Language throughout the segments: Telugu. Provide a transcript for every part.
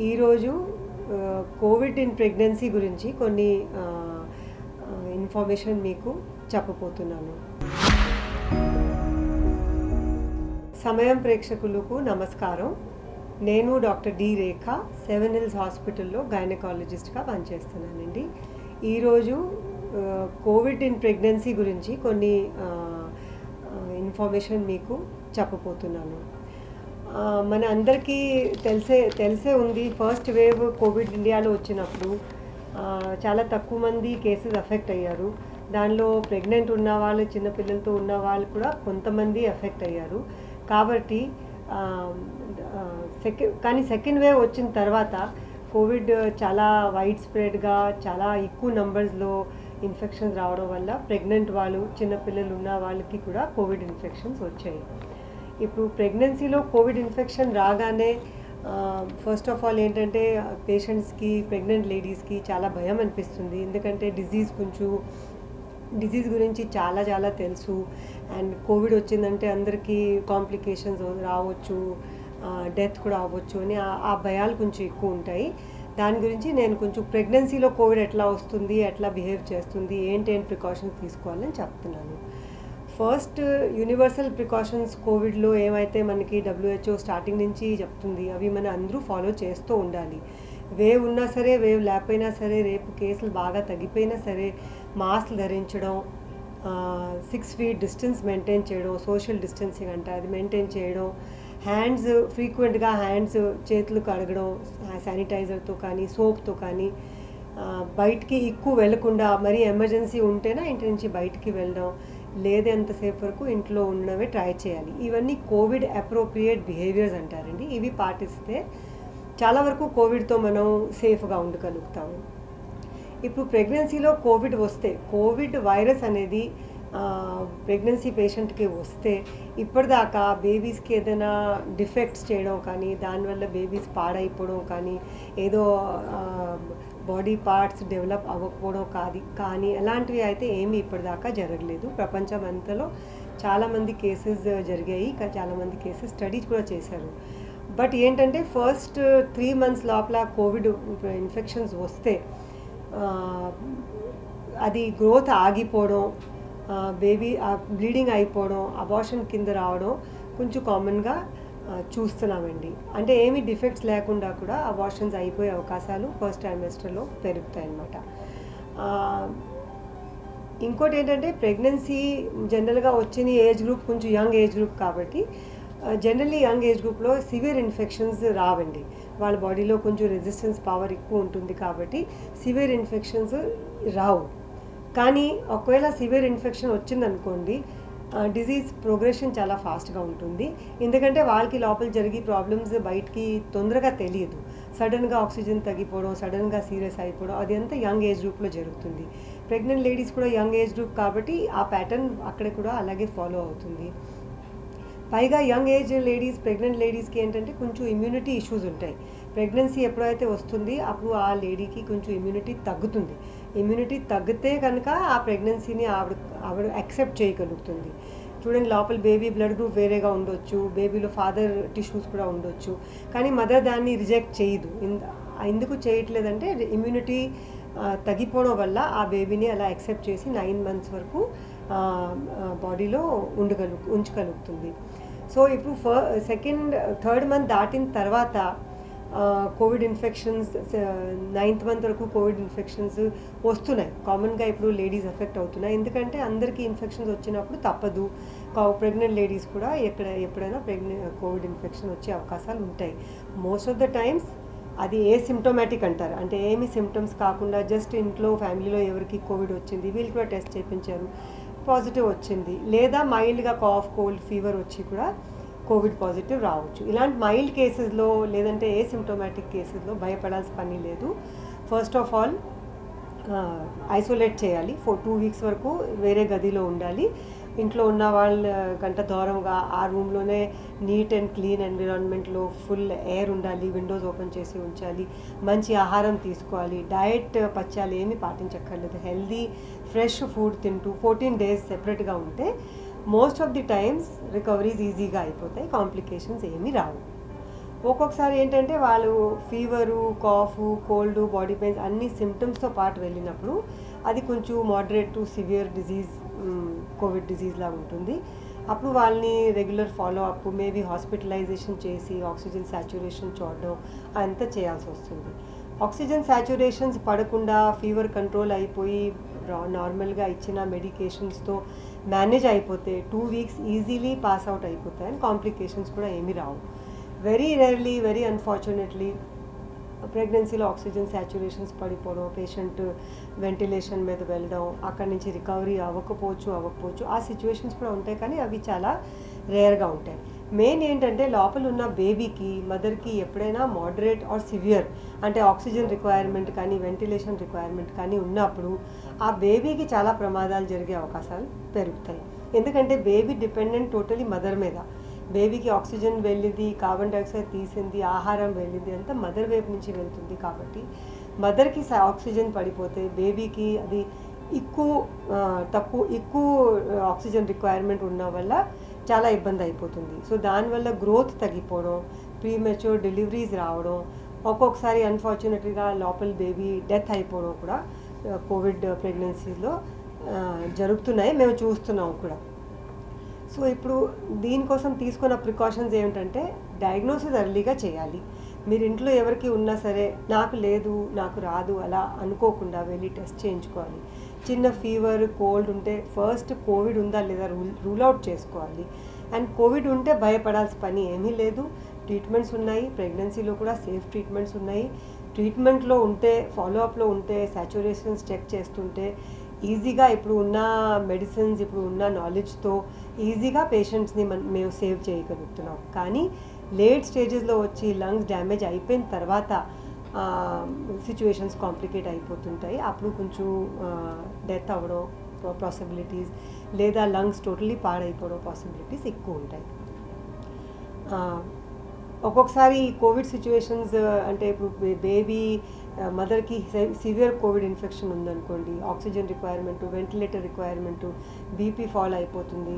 ఈరోజు కోవిడ్ ఇన్ ప్రెగ్నెన్సీ గురించి కొన్ని ఇన్ఫర్మేషన్ మీకు చెప్పబోతున్నాను. సమయం ప్రేక్షకులకు నమస్కారం. నేను డాక్టర్ డి రేఖ, సెవెన్ హిల్స్ హాస్పిటల్లో గైనకాలజిస్ట్గా పనిచేస్తున్నానండి. ఈరోజు కోవిడ్ ఇన్ ప్రెగ్నెన్సీ గురించి కొన్ని ఇన్ఫర్మేషన్ మీకు చెప్పబోతున్నాను. మన అందరికీ తెలిసే ఉంది, ఫస్ట్ వేవ్ కోవిడ్ ఇండియాలో వచ్చినప్పుడు చాలా తక్కువ మంది కేసెస్ అఫెక్ట్ అయ్యారు. దానిలో ప్రెగ్నెంట్ ఉన్న వాళ్ళు, చిన్నపిల్లలతో ఉన్న వాళ్ళు కూడా కొంతమంది ఎఫెక్ట్ అయ్యారు. కాబట్టి కానీ సెకండ్ వేవ్ వచ్చిన తర్వాత కోవిడ్ చాలా వైడ్ స్ప్రెడ్గా, చాలా ఎక్కువ నంబర్స్లో ఇన్ఫెక్షన్స్ రావడం వల్ల ప్రెగ్నెంట్ వాళ్ళు, చిన్నపిల్లలు ఉన్న వాళ్ళకి కూడా కోవిడ్ ఇన్ఫెక్షన్స్ వచ్చాయి. ఇప్పుడు ప్రెగ్నెన్సీలో కోవిడ్ ఇన్ఫెక్షన్ రాగానే ఫస్ట్ ఆఫ్ ఆల్ ఏంటంటే పేషెంట్స్కి, ప్రెగ్నెంట్ లేడీస్కి చాలా భయం అనిపిస్తుంది. ఎందుకంటే డిజీజ్ గురించి చాలా తెలుసు. అండ్ కోవిడ్ వచ్చిందంటే అందరికీ కాంప్లికేషన్స్ రావచ్చు, డెత్ కూడా అవ్వచ్చు అని ఆ భయాలు కొంచెం ఎక్కువ ఉంటాయి. దాని గురించి నేను కొంచెం ప్రెగ్నెన్సీలో కోవిడ్ ఎట్లా వస్తుంది, ఎట్లా బిహేవ్ చేస్తుంది, ఏంటి ప్రికాషన్స్ తీసుకోవాలని చెప్తున్నాను. ఫస్ట్ యూనివర్సల్ ప్రికాషన్స్ కోవిడ్లో ఏమైతే మనకి WHO స్టార్టింగ్ నుంచి చెప్తుంది, అవి మనం అందరూ ఫాలో చేస్తూ ఉండాలి. వేవ్ ఉన్నా సరే, వేవ్ లేకపోయినా సరే, రేపు కేసులు బాగా తగ్గిపోయినా సరే మాస్క్ ధరించడం, 6 feet డిస్టెన్స్ మెయింటైన్ చేయడం, సోషల్ డిస్టెన్సింగ్ అంటే అది మెయింటైన్ చేయడం, హ్యాండ్స్ ఫ్రీక్వెంట్గా చేతులు కడగడం శానిటైజర్తో కానీ సోప్తో కానీ, బయటికి ఎక్కువ వెళ్లకుండా, మరీ ఎమర్జెన్సీ ఉంటేనే ఇంటి నుంచి బయటికి వెళ్ళడం, లేదంతసేపు వరకు ఇంట్లో ఉండడమే ట్రై చేయాలి. ఇవన్నీ కోవిడ్ అప్రోప్రియేట్ బిహేవియర్స్ అంటారండి. ఇవి పాటిస్తే చాలా వరకు కోవిడ్తో మనం సేఫ్గా ఉండగలుగుతాము. ఇప్పుడు ప్రెగ్నెన్సీలో కోవిడ్ వస్తే, కోవిడ్ వైరస్ అనేది ప్రెగ్నెన్సీ పేషెంట్కి వస్తే ఇప్పటిదాకా బేబీస్కి ఏదైనా డిఫెక్ట్స్ చేయడం కానీ, దానివల్ల బేబీస్ పాడైపోవడం కానీ, ఏదో బాడీ పార్ట్స్ డెవలప్ అవ్వకపోవడం కానీ అలాంటివి అయితే ఏమీ ఇప్పటిదాకా జరగలేదు. ప్రపంచం అంతలో చాలామంది కేసెస్ జరిగాయి, చాలామంది కేసెస్ స్టడీస్ కూడా చేశారు. బట్ ఏంటంటే ఫస్ట్ 3 months లోపల కోవిడ్ ఇన్ఫెక్షన్స్ వస్తే అది గ్రోత్ ఆగిపోవడం, బేబీ బ్లీడింగ్ అయిపోవడం, అబార్షన్ కింద రావడం కొంచెం కామన్గా చూస్తున్నామండి. అంటే ఏమీ డిఫెక్ట్స్ లేకుండా కూడా అబార్షన్స్ అయిపోయే అవకాశాలు ఫస్ట్ ట్రైమెస్టర్లో పెరుగుతాయి అన్నమాట. ఇంకోటి ఏంటంటే ప్రెగ్నెన్సీ జనరల్గా వచ్చిన ఏజ్ గ్రూప్ కొంచెం యంగ్ ఏజ్ గ్రూప్ కాబట్టి జనరల్లీ యంగ్ ఏజ్ గ్రూప్లో సివియర్ ఇన్ఫెక్షన్స్ రావండి. వాళ్ళ బాడీలో కొంచెం రెసిస్టెన్స్ పవర్ ఎక్కువ ఉంటుంది కాబట్టి సివియర్ ఇన్ఫెక్షన్స్ రావు. కానీ ఒకవేళ సివియర్ ఇన్ఫెక్షన్ వచ్చిందనుకోండి, డిజీజ్ ప్రోగ్రెషన్ చాలా ఫాస్ట్గా ఉంటుంది. ఎందుకంటే వాళ్ళకి లోపల జరిగే ప్రాబ్లమ్స్ బయటికి తొందరగా తెలియదు. సడన్గా ఆక్సిజన్ తగ్గిపోవడం, సడన్గా సీరియస్ అయిపోవడం, అది అంతా యంగ్ ఏజ్ గ్రూప్లో జరుగుతుంది. ప్రెగ్నెంట్ లేడీస్ కూడా యంగ్ ఏజ్ గ్రూప్ కాబట్టి ఆ ప్యాటర్న్ అక్కడ కూడా అలాగే ఫాలో అవుతుంది. పైగా యంగ్ ఏజ్ లేడీస్, ప్రెగ్నెంట్ లేడీస్కి ఏంటంటే కొంచెం ఇమ్యూనిటీ ఇష్యూస్ ఉంటాయి. ప్రెగ్నెన్సీ ఎప్పుడైతే వస్తుంది అప్పుడు ఆ లేడీకి కొంచెం ఇమ్యూనిటీ తగ్గుతుంది. ఇమ్యూనిటీ తగ్గితే కనుక ఆ ప్రెగ్నెన్సీని ఆవిడ యాక్సెప్ట్ చేయగలుగుతుంది. చూడండి, లోపల బేబీ బ్లడ్ గ్రూప్ వేరేగా ఉండొచ్చు, బేబీలో ఫాదర్ టిష్యూస్ కూడా ఉండొచ్చు, కానీ మదర్ దాన్ని రిజెక్ట్ చేయదు. ఎందుకు చేయట్లేదంటే ఇమ్యూనిటీ తగ్గిపోవడం వల్ల ఆ బేబీని అలా యాక్సెప్ట్ చేసి 9 months వరకు బాడీలో ఉంచగలుగుతుంది. సో ఇప్పుడు థర్డ్ మంత్ దాటిన తర్వాత కోవిడ్ ఇన్ఫెక్షన్స్, 9th month వరకు కోవిడ్ ఇన్ఫెక్షన్స్ వస్తున్నాయి. కామన్గా ఇప్పుడు లేడీస్ ఎఫెక్ట్ అవుతున్నాయి. ఎందుకంటే అందరికీ ఇన్ఫెక్షన్స్ వచ్చినప్పుడు తప్పదు. ప్రెగ్నెంట్ లేడీస్ కూడా ఎప్పుడైనా కోవిడ్ ఇన్ఫెక్షన్ వచ్చే అవకాశాలు ఉంటాయి. మోస్ట్ ఆఫ్ ద టైమ్స్ అది సిమ్టోమాటిక్ అంటారు. అంటే ఏమి సిమ్టమ్స్ కాకుండా జస్ట్ ఇంట్లో ఫ్యామిలీలో ఎవరికి కోవిడ్ వచ్చింది, వీళ్ళు కూడా టెస్ట్ చేయించారు, పాజిటివ్ వచ్చింది, లేదా మైల్డ్గా కాఫ్, కోల్డ్, ఫీవర్ వచ్చి కూడా కోవిడ్ పాజిటివ్ రావచ్చు. ఇలాంటి మైల్డ్ కేసెస్లో, లేదంటే సిమ్టోమాటిక్ కేసెస్లో భయపడాల్సిన పని లేదు. ఫస్ట్ ఆఫ్ ఆల్ ఐసోలేట్ చేయాలి. 2 weeks వరకు వేరే గదిలో ఉండాలి. ఇంట్లో ఉన్న వాళ్ళ గంట దూరంగా ఆ రూమ్లోనే నీట్ అండ్ క్లీన్ ఎన్విరాన్మెంట్లో ఫుల్ ఎయిర్ ఉండాలి, విండోస్ ఓపెన్ చేసి ఉంచాలి, మంచి ఆహారం తీసుకోవాలి, డయట్ పచ్చాలు ఏమీ పాటించక్కర్లేదు, హెల్దీ ఫ్రెష్ ఫుడ్ తింటూ 14 days సెపరేట్గా ఉంటే most of the times recoveries ఈజీగా అయిపోతాయి, కాంప్లికేషన్స్ ఏమీ రావు. ఒక్కొక్కసారి ఏంటంటే వాళ్ళు fever, cough, cold, body pains అన్ని సిమ్టమ్స్తో పాటు వెళ్ళినప్పుడు అది కొంచెం moderate to severe disease, COVID disease లాగా ఉంటుంది. అప్పుడు వాళ్ళని regular follow up, maybe hospitalisation చేసి ఆక్సిజన్ సాచురేషన్ చూడడం అంతా చేయాల్సి వస్తుంది. ఆక్సిజన్ సాచురేషన్స్ పడకుండా ఫీవర్ కంట్రోల్ అయిపోయి నార్మల్గా ఇచ్చిన మెడికేషన్స్తో మేనేజ్ అయిపోతే 2 వీక్స్ ఈజీలీ పాస్ అవుట్ అయిపోతాయి అండ్ కాంప్లికేషన్స్ కూడా ఏమీ రావు. వెరీ రేర్లీ, వెరీ అన్ఫార్చునేట్లీ ప్రెగ్నెన్సీలో ఆక్సిజన్ సాచురేషన్స్ పడిపోవడం, పేషెంట్ వెంటిలేషన్ మీద వెళ్ళడం, అక్కడి నుంచి రికవరీ అవ్వకపోవచ్చు ఆ సిచ్యువేషన్స్ కూడా ఉంటాయి, కానీ అవి చాలా రేర్గా ఉంటాయి. మెయిన్ ఏంటంటే లోపల ఉన్న బేబీకి, మదర్కి ఎప్పుడైనా మోడరేట్ ఆర్ సివియర్ అంటే ఆక్సిజన్ రిక్వైర్మెంట్ కానీ వెంటిలేషన్ రిక్వైర్మెంట్ కానీ ఉన్నప్పుడు ఆ బేబీకి చాలా ప్రమాదాలు జరిగే అవకాశాలు పెరుగుతాయి. ఎందుకంటే బేబీ డిపెండెంట్ టోటలీ మదర్ మీద. బేబీకి ఆక్సిజన్ వెళ్ళింది, కార్బన్ డైఆక్సైడ్ తీసింది, ఆహారం వెళ్ళింది అంతా మదర్ వైపు నుంచి వెళ్తుంది. కాబట్టి మదర్కి ఆక్సిజన్ పడిపోతే బేబీకి అది ఎక్కువ ఆక్సిజన్ రిక్వైర్మెంట్ ఉన్న వల్ల చాలా ఇబ్బంది అయిపోతుంది. సో దానివల్ల గ్రోత్ తగ్గిపోవడం, ప్రీమెచ్యూర్ డెలివరీస్ రావడం, ఒక్కొక్కసారి అన్ఫార్చునేట్గా లోపల బేబీ డెత్ అయిపోవడం కూడా కోవిడ్ ప్రెగ్నెన్సీలో జరుగుతున్నాయి, మేము చూస్తున్నాం కూడా. సో ఇప్పుడు దీనికోసం తీసుకున్న ప్రికాషన్స్ ఏమిటంటే డయాగ్నోసిస్ ఎర్లీగా చేయాలి. మీరు ఇంట్లో ఎవరికి ఉన్నా సరే నాకు లేదు, నాకు రాదు అలా అనుకోకుండా వెళ్ళి టెస్ట్ చేయించుకోవాలి. చిన్న ఫీవర్, కోల్డ్ ఉంటే ఫస్ట్ కోవిడ్ ఉందా లేదా రూల్ అవుట్ చేసుకోవాలి. అండ్ కోవిడ్ ఉంటే భయపడాల్సిన పని ఏమీ లేదు. ట్రీట్మెంట్స్ ఉన్నాయి, ప్రెగ్నెన్సీలో కూడా సేఫ్ ట్రీట్మెంట్స్ ఉన్నాయి. ట్రీట్మెంట్లో ఉంటే, ఫాలోఅప్లో ఉంటే, సాచురేషన్స్ చెక్ చేస్తుంటే ఈజీగా ఇప్పుడు ఉన్న మెడిసిన్స్, ఇప్పుడు ఉన్న నాలెడ్జ్తో ఈజీగా పేషెంట్స్ని మేము సేవ్ చేయగలుగుతున్నాం. కానీ లేట్ స్టేజెస్లో వచ్చి లంగ్స్ డ్యామేజ్ అయిపోయిన తర్వాత సిచ్యువేషన్స్ కాంప్లికేట్ అయిపోతుంటాయి. అప్పుడు కొంచెం డెత్ అవ్వడం పాసిబిలిటీస్, లేదా లంగ్స్ టోటలీ పాడైపోవడం పాసిబిలిటీస్ ఎక్కువ ఉంటాయి. ఒక్కొక్కసారి కోవిడ్ సిచ్యువేషన్స్ అంటే ఇప్పుడు బేబీ మదర్కి సివియర్ కోవిడ్ ఇన్ఫెక్షన్ ఉందనుకోండి, oxygen requirement, ventilator requirement, BP fall అయిపోతుంది.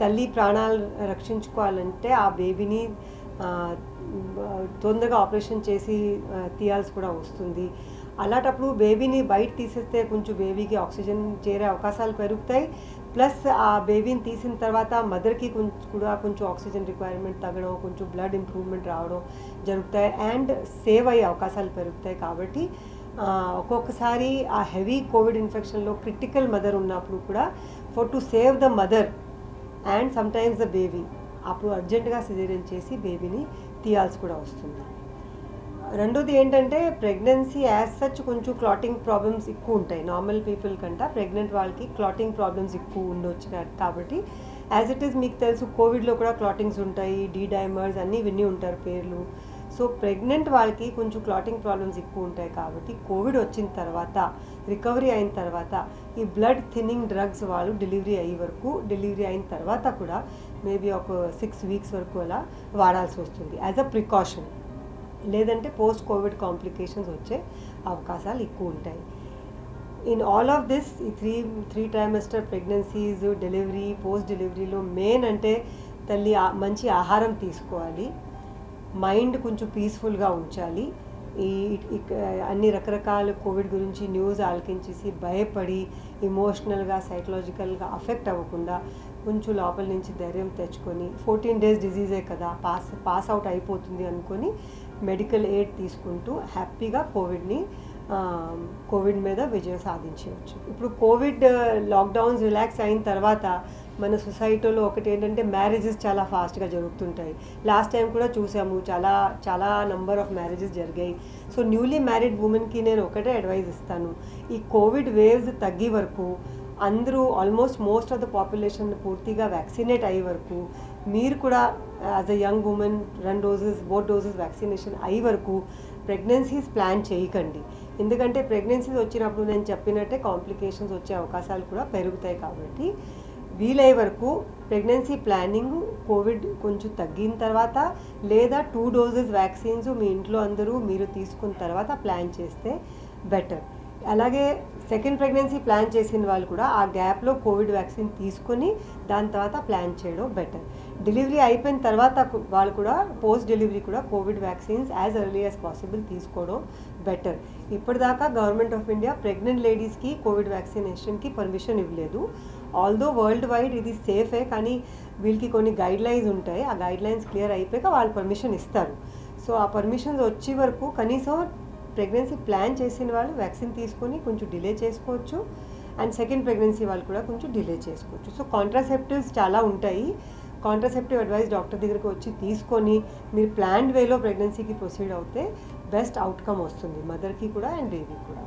తల్లి ప్రాణాలు రక్షించుకోవాలంటే ఆ బేబీని తొందరగా ఆపరేషన్ చేసి తీయాల్సి కూడా వస్తుంది. అలాంటప్పుడు బేబీని బయట తీసేస్తే కొంచెం బేబీకి ఆక్సిజన్ చేరే అవకాశాలు పెరుగుతాయి. ప్లస్ ఆ బేబీని తీసిన తర్వాత మదర్కి కొంచెం ఆక్సిజన్ రిక్వైర్మెంట్ తగ్గడం, కొంచెం బ్లడ్ ఇంప్రూవ్మెంట్ రావడం జరుగుతాయి అండ్ సేవ్ అయ్యే అవకాశాలు పెరుగుతాయి. కాబట్టి ఒక్కొక్కసారి ఆ హెవీ కోవిడ్ ఇన్ఫెక్షన్లో క్రిటికల్ మదర్ ఉన్నప్పుడు కూడా to save the mother and sometimes the baby, అప్పుడు అర్జెంటుగా సిజేరియన్ చేసి బేబీని తీయాల్సి కూడా వస్తుంది. రెండోది ఏంటంటే ప్రెగ్నెన్సీ యాజ్ సచ్ కొంచెం క్లాటింగ్ ప్రాబ్లమ్స్ ఎక్కువ ఉంటాయి. నార్మల్ పీపుల్ కంటే ప్రెగ్నెంట్ వాళ్ళకి క్లాటింగ్ ప్రాబ్లమ్స్ ఎక్కువ ఉండొచ్చు. కాబట్టి యాజ్ ఇట్ ఈస్ మీకు తెలుసు కోవిడ్లో కూడా క్లాటింగ్స్ ఉంటాయి, డైమర్స్ అన్నీ విని ఉంటారు పేర్లు. సో ప్రెగ్నెంట్ వాళ్ళకి కొంచెం క్లాటింగ్ ప్రాబ్లమ్స్ ఎక్కువ ఉంటాయి. కాబట్టి కోవిడ్ వచ్చిన తర్వాత, రికవరీ అయిన తర్వాత ఈ బ్లడ్ థిన్నింగ్ డ్రగ్స్ వాళ్ళు డెలివరీ అయిన తర్వాత కూడా మేబీ ఒక 6 వీక్స్ వరకు అలా వాడాల్సి వస్తుంది యాజ్ అ ప్రికాషన్. లేదంటే పోస్ట్ కోవిడ్ కాంప్లికేషన్స్ వచ్చే అవకాశాలు ఎక్కువ ఉంటాయి. ఇన్ ఆల్ ఆఫ్ దిస్ ఈ three trimester pregnancies, delivery, post డెలివరీలో మెయిన్ అంటే తల్లి మంచి ఆహారం తీసుకోవాలి, మైండ్ కొంచెం పీస్ఫుల్గా ఉంచాలి. అన్ని రకరకాల కోవిడ్ గురించి న్యూస్ ఆలకించేసి భయపడి ఎమోషనల్గా, సైకలాజికల్గా అఫెక్ట్ అవ్వకుండా కొంచెం లోపల నుంచి ధైర్యం తెచ్చుకొని 14 days డిజీజే కదా, పాస్ అవుట్ అయిపోతుంది అనుకొని మెడికల్ ఎయిడ్ తీసుకుంటూ హ్యాపీగా కోవిడ్ మీద విజయం సాధించవచ్చు. ఇప్పుడు కోవిడ్ లాక్డౌన్స్ రిలాక్స్ అయిన తర్వాత మన సొసైటీలో ఒకటి ఏంటంటే మ్యారేజెస్ చాలా ఫాస్ట్గా జరుగుతుంటాయి. లాస్ట్ టైం కూడా చూసాము, చాలా నంబర్ ఆఫ్ మ్యారేజెస్ జరిగాయి. సో న్యూలీ మ్యారీడ్ ఉమెన్కి నేను ఒకటే అడ్వైజ్ ఇస్తాను, ఈ కోవిడ్ వేవ్స్ తగ్గే వరకు అందరూ almost most of the population పూర్తిగా వ్యాక్సినేట్ అయ్యే వరకు మీరు కూడా as a young women both doses vaccination అయ్యే వరకు ప్రెగ్నెన్సీస్ ప్లాన్ చేయకండి. ఎందుకంటే ప్రెగ్నెన్సీస్ వచ్చినప్పుడు నేను చెప్పినట్టే కాంప్లికేషన్స్ వచ్చే అవకాశాలు కూడా పెరుగుతాయి. కాబట్టి వీలయ్యే వరకు ప్రెగ్నెన్సీ ప్లానింగ్ కోవిడ్ కొంచెం తగ్గిన తర్వాత, లేదా 2 doses వ్యాక్సిన్స్ మీ ఇంట్లో అందరూ మీరు తీసుకున్న తర్వాత ప్లాన్ చేస్తే బెటర్. అలాగే సెకండ్ ప్రెగ్నెన్సీ ప్లాన్ చేసిన వాళ్ళు కూడా ఆ గ్యాప్లో కోవిడ్ వ్యాక్సిన్ తీసుకొని దాని తర్వాత ప్లాన్ చేయడం బెటర్. డెలివరీ అయిపోయిన తర్వాత వాళ్ళు కూడా పోస్ట్ డెలివరీ కూడా Covid vaccines as early as possible తీసుకోవడం బెటర్. ఇప్పటిదాకా గవర్నమెంట్ ఆఫ్ ఇండియా ప్రెగ్నెంట్ లేడీస్కి కోవిడ్ వ్యాక్సినేషన్కి పర్మిషన్ ఇవ్వలేదు. ఆల్దో వరల్డ్ వైడ్ ఇది సేఫే, కానీ వీళ్ళకి కొన్ని గైడ్ లైన్స్ ఉంటాయి. ఆ గైడ్ లైన్స్ క్లియర్ అయిపోయాక వాళ్ళు పర్మిషన్ ఇస్తారు. సో ఆ పర్మిషన్స్ వచ్చే వరకు కనీసం ప్రెగ్నెన్సీ ప్లాన్ చేసిన వాళ్ళు వ్యాక్సిన్ తీసుకొని కొంచెం డిలే చేసుకోవచ్చు. అండ్ సెకండ్ ప్రెగ్నెన్సీ వాళ్ళు కూడా కొంచెం డిలే చేసుకోవచ్చు. సో కాంట్రాసెప్టివ్స్ చాలా ఉంటాయి. కాంట్రాసెప్టివ్ అడ్వైస్ డాక్టర్ దగ్గరికి వచ్చి తీసుకొని మీరు ప్లాన్డ్ వేలో ప్రెగ్నెన్సీకి ప్రొసీడ్ అవుతే బెస్ట్ అవుట్కమ్ వస్తుంది మదర్కి కూడా అండ్ బేబీకి కూడా.